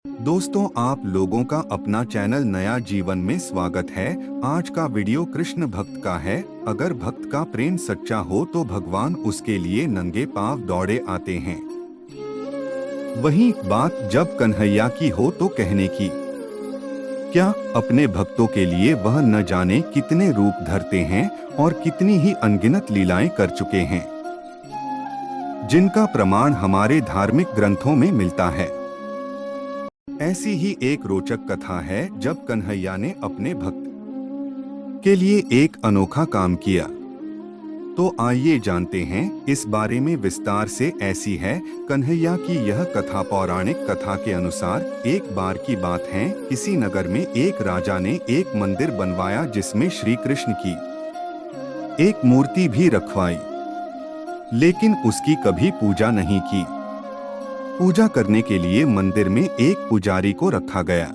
दोस्तों, आप लोगों का अपना चैनल नया जीवन में स्वागत है। आज का वीडियो कृष्ण भक्त का है। अगर भक्त का प्रेम सच्चा हो तो भगवान उसके लिए नंगे पांव दौड़े आते हैं। वही बात जब कन्हैया की हो तो कहने की क्या। अपने भक्तों के लिए वह न जाने कितने रूप धरते हैं और कितनी ही अनगिनत लीलाएं कर चुके हैं, जिनका प्रमाण हमारे धार्मिक ग्रंथों में मिलता है। ऐसी ही एक रोचक कथा है जब कन्हैया ने अपने भक्त के लिए एक अनोखा काम किया। तो आइए जानते हैं इस बारे में विस्तार से। ऐसी है कन्हैया की यह कथा। पौराणिक कथा के अनुसार एक बार की बात है, किसी नगर में एक राजा ने एक मंदिर बनवाया जिसमें श्री कृष्ण की एक मूर्ति भी रखवाई, लेकिन उसकी कभी पूजा नहीं की। पूजा करने के लिए मंदिर में एक पुजारी को रखा गया।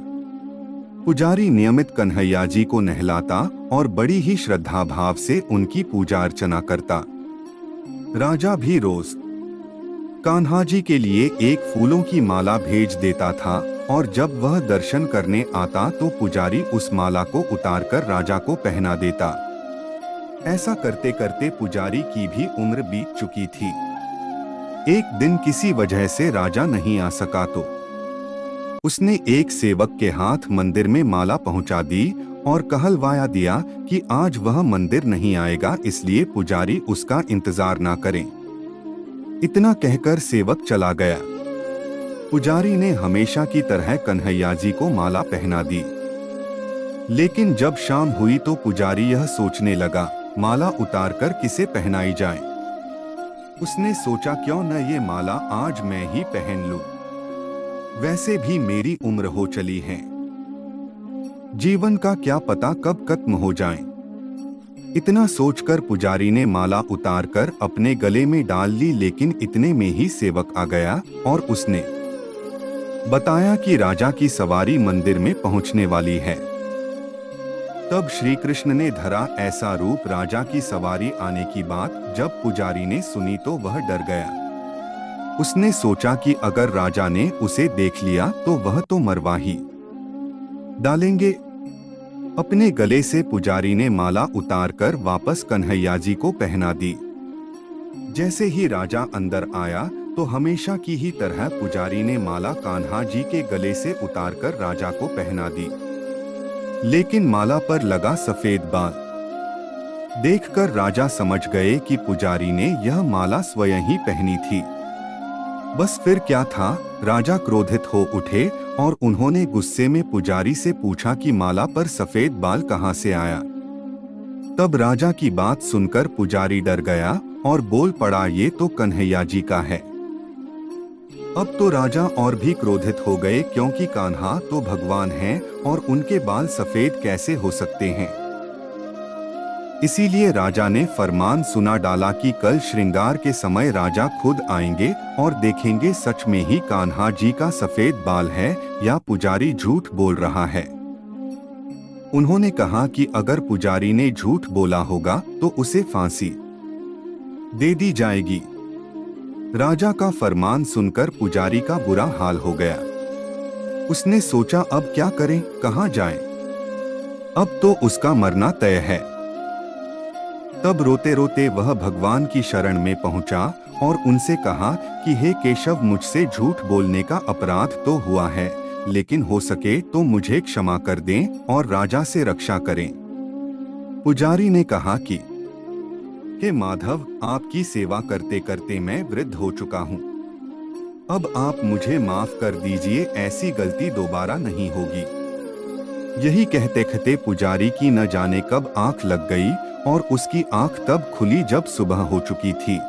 पुजारी नियमित कन्हैया जी को नहलाता और बड़ी ही श्रद्धा भाव से उनकी पूजा अर्चना करता। राजा भी रोज कान्हा जी के लिए एक फूलों की माला भेज देता था और जब वह दर्शन करने आता तो पुजारी उस माला को उतारकर राजा को पहना देता। ऐसा करते करते पुजारी की भी उम्र बीत चुकी थी। एक दिन किसी वजह से राजा नहीं आ सका तो उसने एक सेवक के हाथ मंदिर में माला पहुंचा दी और कहलवाया दिया कि आज वह मंदिर नहीं आएगा, इसलिए पुजारी उसका इंतजार ना करें। इतना कहकर सेवक चला गया। पुजारी ने हमेशा की तरह कन्हैया जी को माला पहना दी, लेकिन जब शाम हुई तो पुजारी यह सोचने लगा, माला उतारकर किसे पहनाई जाए। उसने सोचा, क्यों न ये माला आज मैं ही पहन लूं। वैसे भी मेरी उम्र हो चली है, जीवन का क्या पता कब खत्म हो जाए। इतना सोचकर पुजारी ने माला उतारकर अपने गले में डाल ली, लेकिन इतने में ही सेवक आ गया और उसने बताया कि राजा की सवारी मंदिर में पहुंचने वाली है। तब श्री कृष्ण ने धरा ऐसा रूप। राजा की सवारी आने की बात जब पुजारी ने सुनी तो वह डर गया। उसने सोचा कि अगर राजा ने उसे देख लिया तो वह तो मरवा ही डालेंगे। अपने गले से पुजारी ने माला उतारकर वापस कन्हैया जी को पहना दी। जैसे ही राजा अंदर आया तो हमेशा की ही तरह पुजारी ने माला कान्हा जी के गले से उतारकर राजा को पहना दी, लेकिन माला पर लगा सफेद बाल देखकर राजा समझ गए कि पुजारी ने यह माला स्वयं ही पहनी थी। बस फिर क्या था, राजा क्रोधित हो उठे और उन्होंने गुस्से में पुजारी से पूछा कि माला पर सफेद बाल कहां से आया। तब राजा की बात सुनकर पुजारी डर गया और बोल पड़ा, ये तो कन्हैया जी का है। अब तो राजा और भी क्रोधित हो गए, क्योंकि कान्हा तो भगवान हैं और उनके बाल सफेद कैसे हो सकते हैं। इसीलिए राजा ने फरमान सुना डाला कि कल श्रृंगार के समय राजा खुद आएंगे और देखेंगे सच में ही कान्हा जी का सफेद बाल है या पुजारी झूठ बोल रहा है। उन्होंने कहा कि अगर पुजारी ने झूठ बोला होगा तो उसे फांसी दे दी जाएगी। राजा का फरमान सुनकर पुजारी का बुरा हाल हो गया। उसने सोचा, अब क्या करें, कहां जाए। अब तो उसका मरना तय है। तब रोते रोते वह भगवान की शरण में पहुंचा और उनसे कहा कि हे केशव, मुझसे झूठ बोलने का अपराध तो हुआ है, लेकिन हो सके तो मुझे क्षमा कर दें और राजा से रक्षा करें। पुजारी ने कहा कि हे माधव, आपकी सेवा करते करते मैं वृद्ध हो चुका हूँ। अब आप मुझे माफ कर दीजिए, ऐसी गलती दोबारा नहीं होगी। यही कहते कहते पुजारी की न जाने कब आंख लग गई और उसकी आंख तब खुली जब सुबह हो चुकी थी।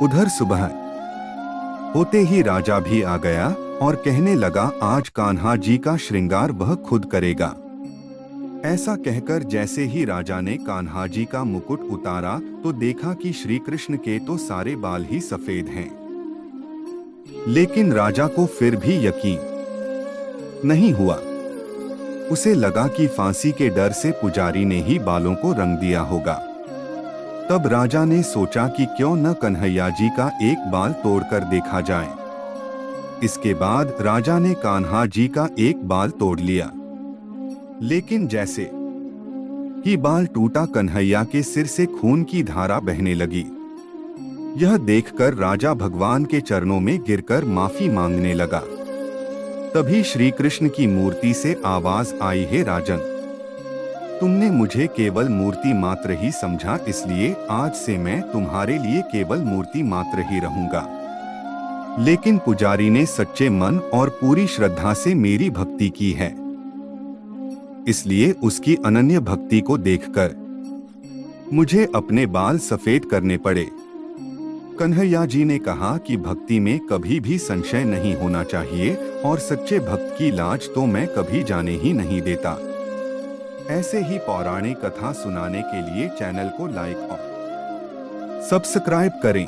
उधर सुबह होते ही राजा भी आ गया और कहने लगा, आज कान्हा जी का श्रृंगार वह खुद करेगा। ऐसा कहकर जैसे ही राजा ने कान्हा जी का मुकुट उतारा तो देखा कि श्री कृष्ण के तो सारे बाल ही सफेद हैं। लेकिन राजा को फिर भी यकीन नहीं हुआ। उसे लगा कि फांसी के डर से पुजारी ने ही बालों को रंग दिया होगा। तब राजा ने सोचा कि क्यों न कन्हैया जी का एक बाल तोड़कर देखा जाए। इसके बाद राजा ने कान्हा जी का एक बाल तोड़ लिया, लेकिन जैसे ही बाल टूटा कन्हैया के सिर से खून की धारा बहने लगी। यह देखकर राजा भगवान के चरणों में गिरकर माफी मांगने लगा। तभी श्री कृष्ण की मूर्ति से आवाज आई, हे राजन, तुमने मुझे केवल मूर्ति मात्र ही समझा, इसलिए आज से मैं तुम्हारे लिए केवल मूर्ति मात्र ही रहूंगा। लेकिन पुजारी ने सच्चे मन और पूरी श्रद्धा से मेरी भक्ति की है, इसलिए उसकी अनन्य भक्ति को देखकर मुझे अपने बाल सफेद करने पड़े। कन्हैया जी ने कहा कि भक्ति में कभी भी संशय नहीं होना चाहिए और सच्चे भक्त की लाज तो मैं कभी जाने ही नहीं देता। ऐसे ही पौराणिक कथा सुनाने के लिए चैनल को लाइक और सब्सक्राइब करें।